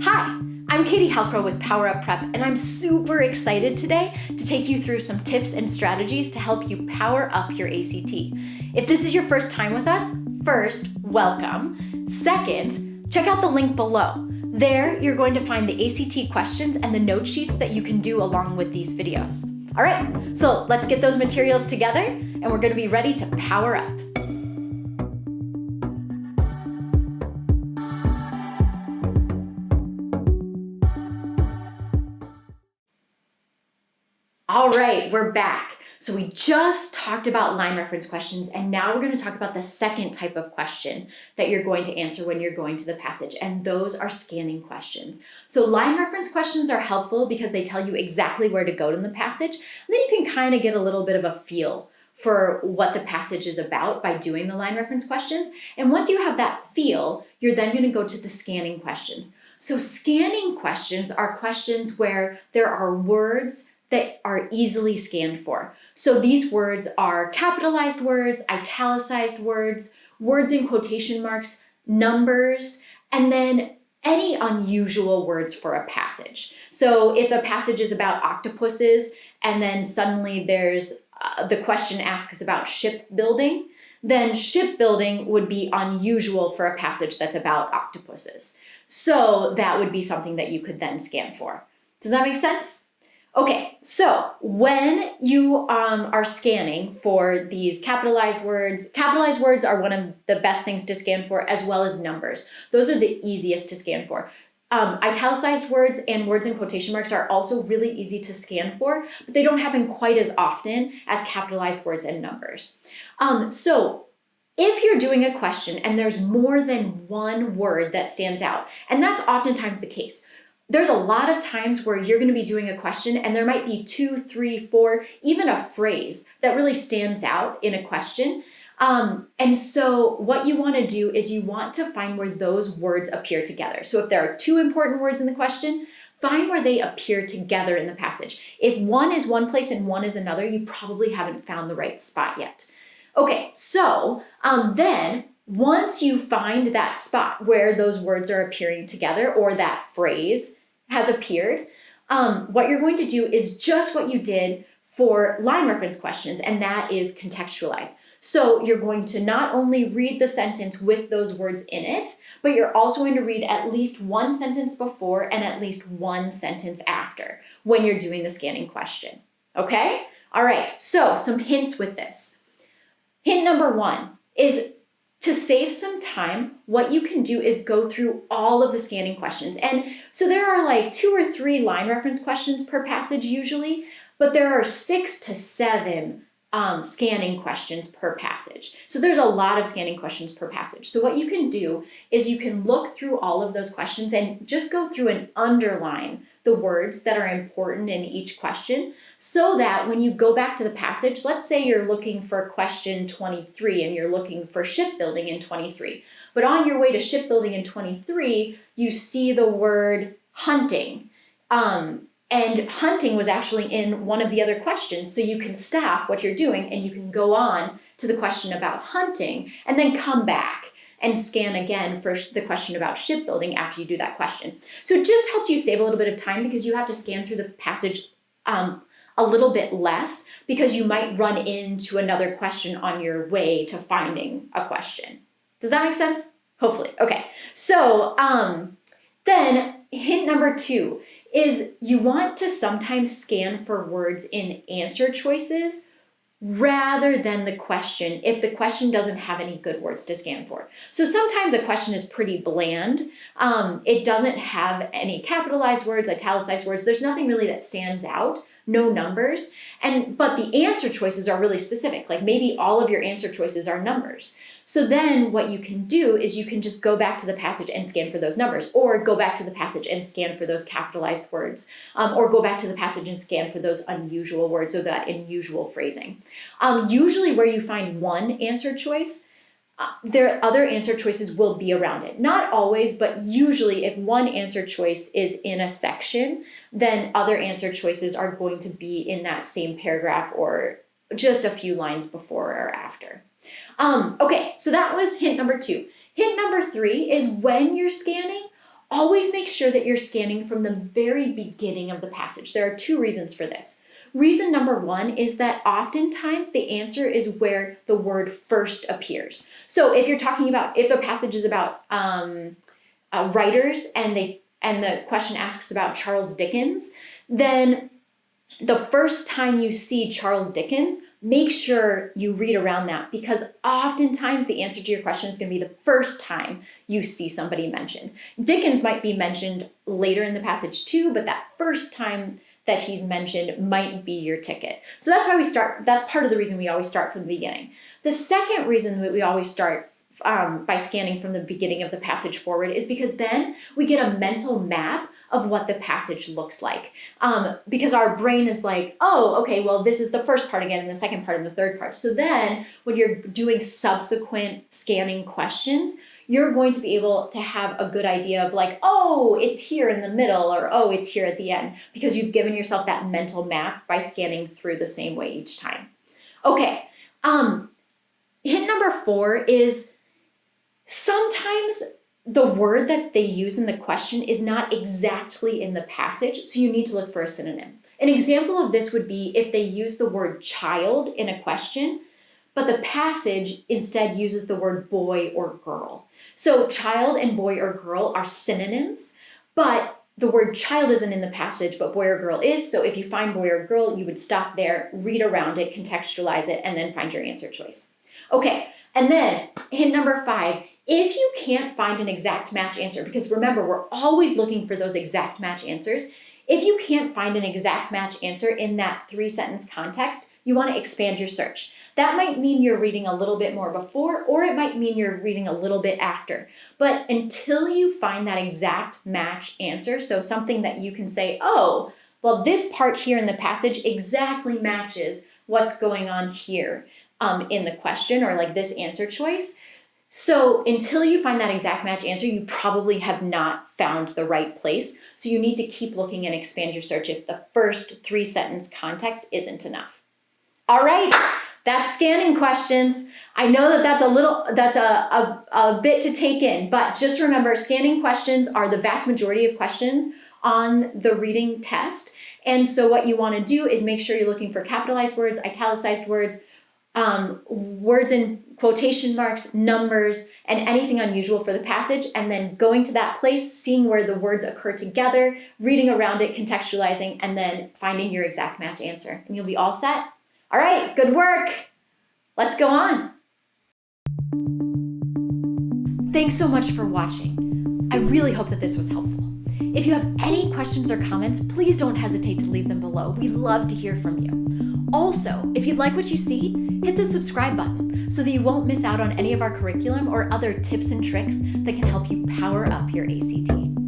Hi, I'm Katie Halcrow with Power Up Prep, and I'm super excited today to take you through some tips and strategies to help you power up your ACT. If this is your first time with us, first, welcome. Second, check out the link below. There, you're going to find the ACT questions and the note sheets that you can do along with these videos. All right, so let's get those materials together, and we're going to be ready to power up. All right, we're back. So we just talked about line reference questions, and now we're going to talk about the second type of question that you're going to answer when you're going to the passage, and those are scanning questions. So line reference questions are helpful because they tell you exactly where to go in the passage, and then you can kind of get a little bit of a feel for what the passage is about by doing the line reference questions. And once you have that feel, you're then going to go to the scanning questions. So scanning questions are questions where there are words that are easily scanned for. So these words are capitalized words, italicized words, words in quotation marks, numbers, and then any unusual words for a passage. So if a passage is about octopuses and then suddenly there's the question asks about shipbuilding, then shipbuilding would be unusual for a passage that's about octopuses. So that would be something that you could then scan for. Does that make sense? Okay, so when you are scanning for these capitalized words are one of the best things to scan for, as well as numbers. Those are the easiest to scan for. Italicized words and words in quotation marks are also really easy to scan for, but they don't happen quite as often as capitalized words and numbers. So if you're doing a question and there's more than one word that stands out, and that's oftentimes the case, there's a lot of times where you're going to be doing a question and there might be 2, 3, 4, even a phrase that really stands out in a question. And so what you want to do is you want to find where those words appear together. So if there are 2 important words in the question, find where they appear together in the passage. If one is one place and one is another, you probably haven't found the right spot yet. Okay, so then once you find that spot where those words are appearing together or that phrase has appeared, what you're going to do is just what you did for line reference questions, and that is contextualize. So you're going to not only read the sentence with those words in it, but you're also going to read at least one sentence before and at least one sentence after when you're doing the scanning question. Okay? All right, so some hints with this. Hint number 1 is to save some time, what you can do is go through all of the scanning questions. And so there are like 2 or 3 line reference questions per passage usually, but there are 6 to 7 scanning questions per passage. So there's a lot of scanning questions per passage. So what you can do is you can look through all of those questions and just go through and underline the words that are important in each question, so that when you go back to the passage, let's say you're looking for question 23 and you're looking for shipbuilding in 23, but on your way to shipbuilding in 23, you see the word hunting. And hunting was actually in one of the other questions, so you can stop what you're doing and you can go on to the question about hunting and then come back and scan again for the question about shipbuilding after you do that question. So it just helps you save a little bit of time because you have to scan through the passage a little bit less because you might run into another question on your way to finding a question. Does that make sense? Hopefully. Okay. So then hint number 2 is you want to sometimes scan for words in answer choices rather than the question if the question doesn't have any good words to scan for. So sometimes a question is pretty bland. It doesn't have any capitalized words, italicized words. There's nothing really that stands out, no numbers. But the answer choices are really specific. Like maybe all of your answer choices are numbers. So then what you can do is you can just go back to the passage and scan for those numbers, or go back to the passage and scan for those capitalized words, or go back to the passage and scan for those unusual words or that unusual phrasing. Usually where you find one answer choice, there other answer choices will be around it. Not always, but usually if one answer choice is in a section, then other answer choices are going to be in that same paragraph or just a few lines before or after. Okay, so that was hint number 2. Hint number 3 is when you're scanning, always make sure that you're scanning from the very beginning of the passage. There are 2 reasons for this. Reason number 1 is that oftentimes the answer is where the word first appears. So if you're talking about, if a passage is about writers and the question asks about Charles Dickens, then the first time you see Charles Dickens, make sure you read around that, because oftentimes the answer to your question is going to be the first time you see somebody mentioned. Dickens might be mentioned later in the passage too, but that first time that he's mentioned might be your ticket. So that's why we start. That's part of the reason we always start from the beginning. The second reason that we always start by scanning from the beginning of the passage forward is because then we get a mental map of what the passage looks like. Because our brain is like, oh, okay, well, this is the first part again, and the second part and the third part. So then when you're doing subsequent scanning questions, you're going to be able to have a good idea of like, oh, it's here in the middle, or oh, it's here at the end, because you've given yourself that mental map by scanning through the same way each time. Okay, hint number 4 is sometimes the word that they use in the question is not exactly in the passage, so you need to look for a synonym. An example of this would be if they use the word child in a question, but the passage instead uses the word boy or girl. So child and boy or girl are synonyms, but the word child isn't in the passage, but boy or girl is. So if you find boy or girl, you would stop there, read around it, contextualize it, and then find your answer choice. Okay, and then hint number 5, if you can't find an exact match answer, because remember, we're always looking for those exact match answers. If you can't find an exact match answer in that 3-sentence context, you want to expand your search. That might mean you're reading a little bit more before, or it might mean you're reading a little bit after. But until you find that exact match answer, so something that you can say, oh, well, this part here in the passage exactly matches what's going on here in the question, or like this answer choice. So until you find that exact match answer, you probably have not found the right place. So you need to keep looking and expand your search if the first 3-sentence context isn't enough. All right, that's scanning questions. I know that that's a bit to take in, but just remember, scanning questions are the vast majority of questions on the reading test. And so what you want to do is make sure you're looking for capitalized words, italicized words, words in quotation marks, numbers, and anything unusual for the passage, and then going to that place, seeing where the words occur together, reading around it, contextualizing, and then finding your exact match answer. And you'll be all set. All right, good work. Let's go on. Thanks so much for watching. I really hope that this was helpful. If you have any questions or comments, please don't hesitate to leave them below. We love to hear from you. Also, if you like what you see, hit the subscribe button so that you won't miss out on any of our curriculum or other tips and tricks that can help you power up your ACT.